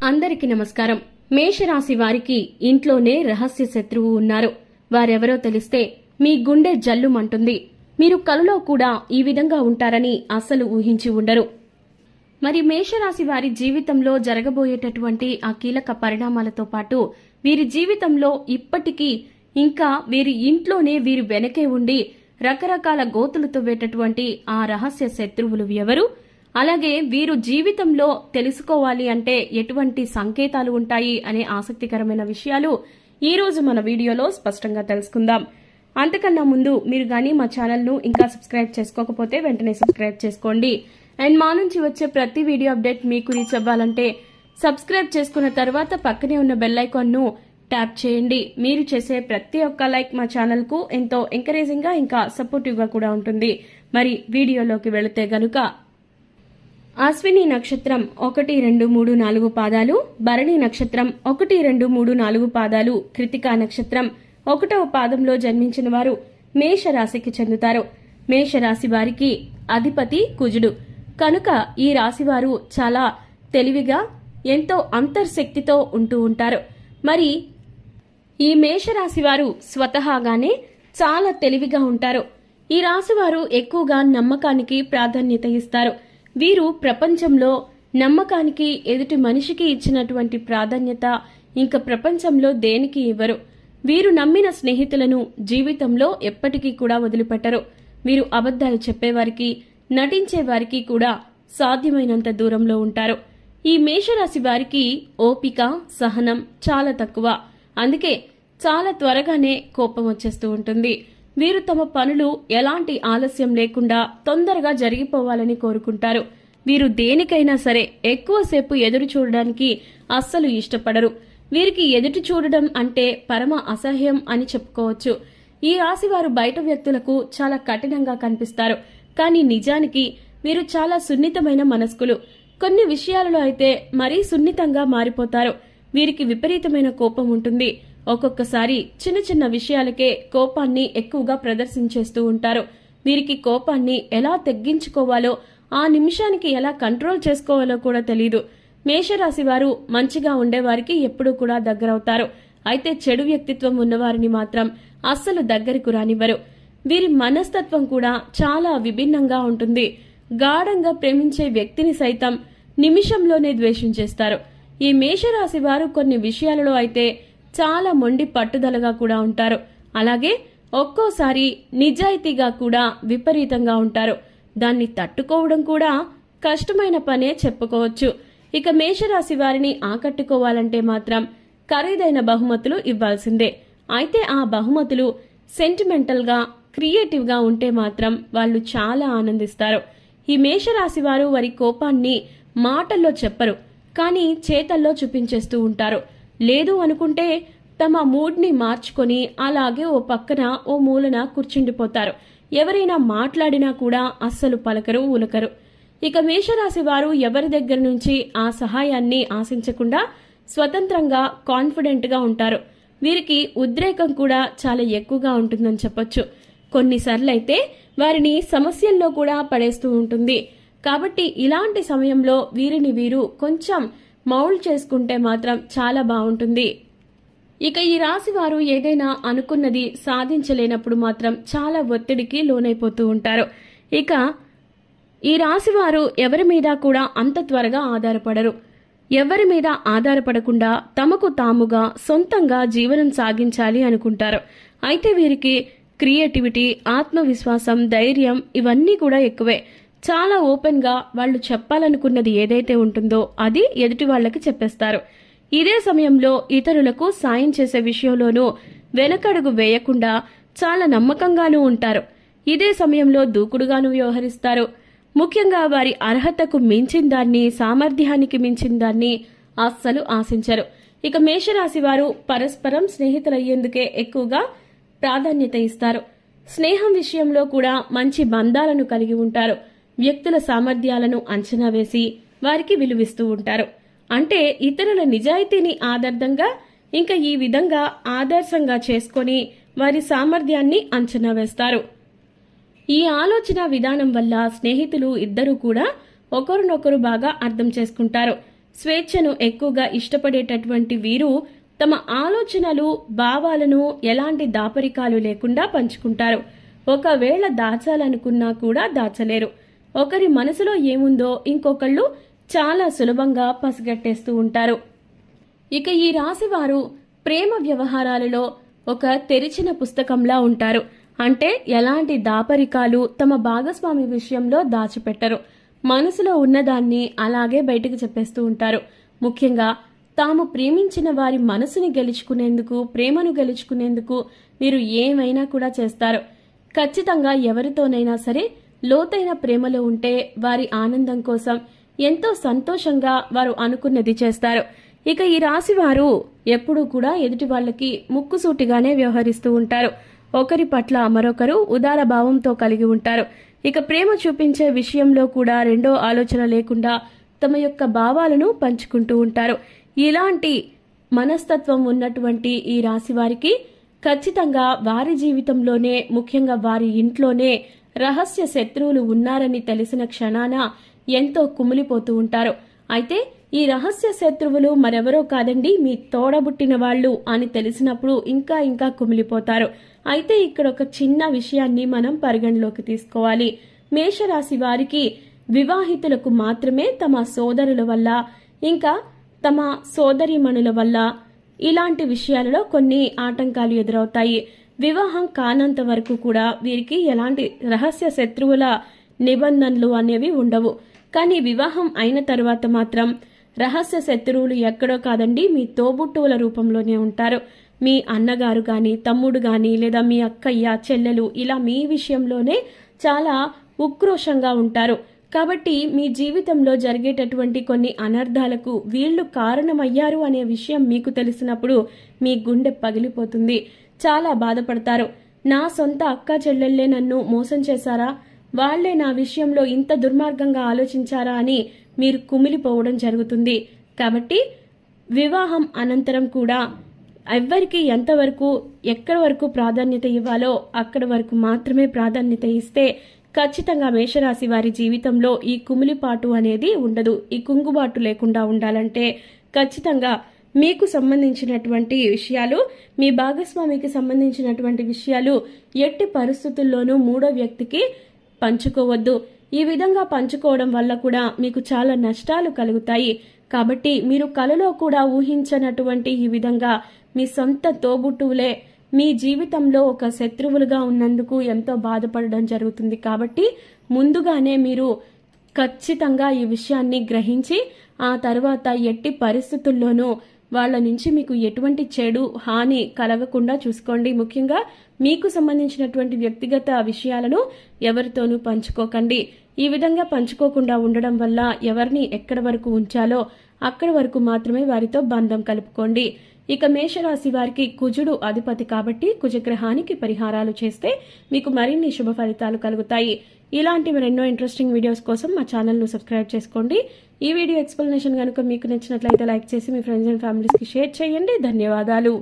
అందరికీ నమస్కారం. మేషరాశి వారికి ఇంట్లోనే రహస్య శత్రువు ఉన్నారు. వారెవరో తెలిస్తే మీ గుండె జల్లుమంటుంది. మీరు కలలో కూడా ఈ విధంగా ఉంటారని అస్సలు ఊహించి ఉండరు. మరి మేషరాశి వారి జీవితంలో జరగబోయేటటువంటి ఆ కీలక పరిణామాలతో పాటు వీరి జీవితంలో ఇప్పటికీ ఇంకా వీరి ఇంట్లోనే వీరి వెనకే ఉండి రకరకాల గోతులు తవ్వేటటువంటి ఆ రహస్య శత్రువులు ఎవరు, అలాగే వీరు జీవితంలో తెలుసుకోవాలి అంటే ఎటువంటి సంకేతాలు ఉంటాయి అనే ఆసక్తికరమైన విషయాలు ఈ రోజు మన వీడియోలో స్పష్టంగా తెలుసుకుందాం. అంతకన్నా ముందు మీరు గానీ మా ఛానల్ను ఇంకా సబ్స్క్రైబ్ చేసుకోకపోతే వెంటనే సబ్స్క్రైబ్ చేసుకోండి. అండ్ మా నుంచి వచ్చే ప్రతి వీడియో అప్డేట్ మీకు రీచ్ అవ్వాలంటే సబ్స్క్రైబ్ చేసుకున్న తర్వాత పక్కనే ఉన్న బెల్ ఐకాన్ను ట్యాప్ చేయండి. మీరు చేసే ప్రతి ఒక్క లైక్ మా ఛానల్ కు ఎంతో ఎంకరేజింగ్ గా ఇంకా సపోర్టివ్ గా కూడా ఉంటుంది. మరి వీడియోలోకి వెళితే గనుక అశ్విని నక్షత్రం 1, 2, 3, 4 పాదాలు, భరణి నక్షత్రం 1, 2, 3, 4 పాదాలు, కృతికా నక్షత్రం 1వ పాదంలో జన్మించిన వారు మేషరాశికి చెందుతారు. మేషరాశి వారికి అధిపతి కుజుడు కనుక ఈ రాశివారు చాలా తెలివిగా ఎంతో అంతర్శక్తితో ఉంటూ ఉంటారు. మరి ఈ మేషరాశి వారు స్వతహాగానే చాలా తెలివిగా ఉంటారు. ఈ రాశివారు ఎక్కువగా నమ్మకానికి ప్రాధాన్యత ఇస్తారు. వీరు ప్రపంచంలో నమ్మకానికి ఎదుటి మనిషికి ఇచ్చినటువంటి ప్రాధాన్యత ఇంకా ప్రపంచంలో దేనికి ఇవ్వరు. వీరు నమ్మిన స్నేహితులను జీవితంలో ఎప్పటికీ కూడా వదిలిపెట్టరు. వీరు అబద్ధాలు చెప్పేవారికి, నటించేవారికి కూడా సాధ్యమైనంత దూరంలో ఉంటారు. ఈ మేషరాశి వారికి ఓపిక, సహనం చాలా తక్కువ. అందుకే చాలా త్వరగానే కోపం వచ్చేస్తూ ఉంటుంది. వీరు తమ పనులు ఎలాంటి ఆలస్యం లేకుండా తొందరగా జరిగిపోవాలని కోరుకుంటారు. వీరు దేనికైనా సరే ఎక్కువసేపు ఎదురు చూడడానికి అస్సలు ఇష్టపడరు. వీరికి ఎదురు చూడడం అంటే పరమ అసహ్యం అని చెప్పుకోవచ్చు. ఈ రాశి వారు బయట వ్యక్తులకు చాలా కఠినంగా కనిపిస్తారు. కానీ నిజానికి వీరు చాలా సున్నితమైన మనస్కులు. కొన్ని విషయాలలో అయితే మరీ సున్నితంగా మారిపోతారు. వీరికి విపరీతమైన కోపం ఉంటుంది. ఒక్కొక్కసారి చిన్న చిన్న విషయాలకే కోపాన్ని ఎక్కువగా ప్రదర్శించేస్తూ ఉంటారు. వీరికి కోపాన్ని ఎలా తగ్గించుకోవాలో, ఆ నిమిషానికి ఎలా కంట్రోల్ చేసుకోవాలో కూడా తెలియదు. మేషరాశి వారు మంచిగా ఉండేవారికి ఎప్పుడూ కూడా దగ్గరవుతారు. అయితే చెడు వ్యక్తిత్వం ఉన్నవారిని మాత్రం అస్సలు దగ్గరకు రానివ్వరు. వీరి మనస్తత్వం కూడా చాలా విభిన్నంగా ఉంటుంది. గాఢంగా ప్రేమించే వ్యక్తిని సైతం నిమిషంలోనే ద్వేషించేస్తారు. ఈ మేషరాశి వారు కొన్ని విషయాలలో అయితే చాలా మొండి పట్టుదలగా కూడా ఉంటారు. అలాగే ఒక్కోసారి నిజాయితీగా కూడా విపరీతంగా ఉంటారు. దాన్ని తట్టుకోవడం కూడా కష్టమైన పనే చెప్పుకోవచ్చు. ఇక మేషరాశి వారిని ఆకట్టుకోవాలంటే మాత్రం ఖరీదైన బహుమతులు ఇవ్వాల్సిందే. అయితే ఆ బహుమతులు సెంటిమెంటల్ గా, క్రియేటివ్ గా ఉంటే మాత్రం వాళ్ళు చాలా ఆనందిస్తారు. ఈ మేషరాశి వారు వారి కోపాన్ని మాటల్లో చెప్పరు, కానీ చేతల్లో చూపించేస్తూ ఉంటారు. లేదు అనుకుంటే తమ మూడ్ ని మార్చుకొని అలాగే ఓ పక్కన ఓ మూలన కూర్చుండిపోతారు. ఎవరైనా మాట్లాడినా కూడా అస్సలు పలకరు, ఉలకరు. ఇక మేషరాశి వారు ఎవరి దగ్గర నుంచి ఆ సహాయాన్ని ఆశించకుండా స్వతంత్రంగా, కాన్ఫిడెంట్ గా ఉంటారు. వీరికి ఉద్రేకం కూడా చాలా ఎక్కువగా ఉంటుందని చెప్పొచ్చు. కొన్నిసార్లైతే వారిని సమస్యల్లో కూడా పడేస్తూ ఉంటుంది. కాబట్టి ఇలాంటి సమయంలో వీరిని వీరు కొంచెం మౌల్డ్ చేసుకుంటే మాత్రం చాలా బాగుంటుంది. ఇక ఈ రాశి వారు ఏదైనా అనుకున్నది సాధించలేనప్పుడు మాత్రం చాలా ఒత్తిడికి లోనైపోతూ ఉంటారు. ఇక ఈ రాశి వారు ఎవరి మీద కూడా అంత త్వరగా ఆధారపడరు. ఎవరి మీద ఆధారపడకుండా తమకు తాముగా సొంతంగా జీవనం సాగించాలి అనుకుంటారు. అయితే వీరికి క్రియేటివిటీ, ఆత్మవిశ్వాసం, ధైర్యం ఇవన్నీ కూడా ఎక్కువే. చాలా ఓపెన్ గా వాళ్ళు చెప్పాలనుకున్నది ఏదైతే ఉంటుందో అది ఎదుటి వాళ్లకి చెప్పేస్తారు. ఇదే సమయంలో ఇతరులకు సాయం చేసే విషయంలోనూ వెనకడుగు వేయకుండా చాలా నమ్మకంగానూ ఉంటారు. ఇదే సమయంలో దూకుడుగాను వ్యవహరిస్తారు. ముఖ్యంగా వారి అర్హతకు మించిన దాన్ని, సామర్థ్యానికి మించిన దాన్ని అస్సలు ఆశించరు. ఇక మేషరాశి వారు పరస్పరం స్నేహితులయ్యేందుకే ఎక్కువగా ప్రాధాన్యత ఇస్తారు. స్నేహం విషయంలో కూడా మంచి బంధాలను కలిగి ఉంటారు. వ్యక్తుల సామర్థ్యాలను అంచనా వేసి వారికి విలువిస్తూ ఉంటారు. అంటే ఇతరుల నిజాయితీని ఆదర్శంగా ఇంకా ఈ విధంగా ఆదర్శంగా చేసుకొని వారి సామర్థ్యాన్ని అంచనా వేస్తారు. ఈ ఆలోచన విధానం వల్ల స్నేహితులు ఇద్దరూ కూడా ఒకరినొకరు బాగా అర్థం చేసుకుంటారు. స్వేచ్ఛను ఎక్కువగా ఇష్టపడేటటువంటి వీరు తమ ఆలోచనలు భావాలను ఎలాంటి దాపరికాలు లేకుండా పంచుకుంటారు. ఒకవేళ దాచాలనుకున్నా కూడా దాచలేరు. ఒకరి మనసులో ఏముందో ఇంకొకళ్ళు చాలా సులభంగా పసిగట్టేస్తూ ఉంటారు. ఇక ఈ రాశి వారు ప్రేమ వ్యవహారాలలో ఒక తెరిచిన పుస్తకంలా ఉంటారు. అంటే ఎలాంటి దాపరికాలు తమ భాగస్వామి విషయంలో దాచిపెట్టరు. మనసులో ఉన్నదాన్ని అలాగే బయటకు చెప్పేస్తూ ఉంటారు. ముఖ్యంగా తాము ప్రేమించిన వారి మనసుని గెలుచుకునేందుకు, ప్రేమను గెలుచుకునేందుకు వీరు ఏమైనా కూడా చేస్తారు. ఖచ్చితంగా ఎవరితోనైనా సరే లోతైన ప్రేమలో ఉంటే వారి ఆనందం కోసం ఎంతో సంతోషంగా వారు అనుకున్నది చేస్తారు. ఇక ఈ రాశి వారు ఎప్పుడూ కూడా ఎదుటి వాళ్ళకి ముక్కుసూటిగానే వ్యవహరిస్తూ ఉంటారు. ఒకరి పట్ల మరొకరు ఉదార భావంతో కలిగి ఉంటారు. ఇక ప్రేమ చూపించే విషయంలో కూడా రెండో ఆలోచన లేకుండా తమ యొక్క భావాలను పంచుకుంటూ ఉంటారు. ఇలాంటి మనస్తత్వం ఉన్నటువంటి ఈ రాశి వారికి ఖచ్చితంగా వారి జీవితంలోనే, ముఖ్యంగా వారి ఇంట్లోనే రహస్య శత్రువులు ఉన్నారని తెలిసిన క్షణాన ఎంతో కుమిలిపోతూ ఉంటారు. అయితే ఈ రహస్య శత్రువులు మరెవరో కాదండి, మీ తోడబుట్టిన వాళ్ళు అని తెలిసినప్పుడు ఇంకా ఇంకా కుమిలిపోతారు. అయితే ఇక్కడ ఒక చిన్న విషయాన్ని మనం పరిగణలోకి తీసుకోవాలి. మేషరాశి వారికి వివాహితులకు మాత్రమే తమ సోదరుల వల్ల, ఇంకా తమ సోదరీమణుల వల్ల ఇలాంటి విషయాలలో కొన్ని ఆటంకాలు ఎదురవుతాయి. వివాహం కానంత వరకు కూడా వీరికి ఎలాంటి రహస్య శత్రువుల నిబంధనలు అనేవి ఉండవు. కానీ వివాహం అయిన తర్వాత మాత్రం రహస్య శత్రువులు ఎక్కడో కాదండి, మీ తోబుట్టువుల రూపంలోనే ఉంటారు. మీ అన్నగారు గాని, తమ్ముడు గాని, లేదా మీ అక్కయ్య, చెల్లెలు, ఇలా మీ విషయంలోనే చాలా ఉక్రోషంగా ఉంటారు. కాబట్టి మీ జీవితంలో జరిగేటటువంటి కొన్ని అనర్థాలకు వీళ్లు కారణమయ్యారు అనే విషయం మీకు తెలిసినప్పుడు మీ గుండె పగిలిపోతుంది. చాలా బాధపడతారు. నా సొంత అక్క చెల్లెళ్లే నన్ను మోసం చేశారా, వాళ్లే నా విషయంలో ఇంత దుర్మార్గంగా ఆలోచించారా అని మీరు కుమిలిపోవడం జరుగుతుంది. కాబట్టి వివాహం అనంతరం కూడా ఎవ్వరికి ఎంతవరకు ఎక్కడి వరకు ప్రాధాన్యత ఇవ్వాలో అక్కడి వరకు మాత్రమే ప్రాధాన్యత ఇస్తే ఖచ్చితంగా మేషరాశి వారి జీవితంలో ఈ కుమిలిపాటు అనేది ఉండదు. ఈ కుంగుబాటు లేకుండా ఉండాలంటే ఖచ్చితంగా మీకు సంబంధించినటువంటి విషయాలు, మీ భాగస్వామికి సంబంధించినటువంటి విషయాలు ఎట్టి పరిస్థితుల్లోనూ మూడో వ్యక్తికి పంచుకోవద్దు. ఈ విధంగా పంచుకోవడం వల్ల కూడా మీకు చాలా నష్టాలు కలుగుతాయి. కాబట్టి మీరు కలలో కూడా ఊహించనటువంటి ఈ విధంగా మీ సొంత తోబుట్టువులే మీ జీవితంలో ఒక శత్రువులుగా ఉన్నందుకు ఎంతో బాధపడడం జరుగుతుంది. కాబట్టి ముందుగానే మీరు ఖచ్చితంగా ఈ విషయాన్ని గ్రహించి ఆ తర్వాత ఎట్టి పరిస్థితుల్లోనూ వాళ్ళ నుంచి మీకు ఎటువంటి చెడు హాని కలగకుండా చూసుకోండి. ముఖ్యంగా మీకు సంబంధించినటువంటి వ్యక్తిగత విషయాలను ఎవరితోనూ పంచుకోకండి. ఈ విధంగా పంచుకోకుండా ఉండడం వల్ల ఎవరిని ఎక్కడి వరకు ఉంచాలో అక్కడి వరకు మాత్రమే వారితో బంధం కలుపుకోండి. ఇక మేషరాశి వారికి కుజుడు అధిపతి కాబట్టి కుజగ్రహానికి పరిహారాలు చేస్తే మీకు మరిన్ని శుభ ఫలితాలు కలుగుతాయి. ఇలాంటి మరెన్నో ఇంట్రెస్టింగ్ వీడియోస్ కోసం మా ఛానల్ను సబ్స్క్రైబ్ చేసుకోండి. ఈ వీడియో ఎక్స్ప్లెనేషన్ కనుక మీకు నచ్చినట్లయితే లైక్ చేసి మీ ఫ్రెండ్స్ అండ్ ఫ్యామిలీస్కి షేర్ చేయండి. ధన్యవాదాలు.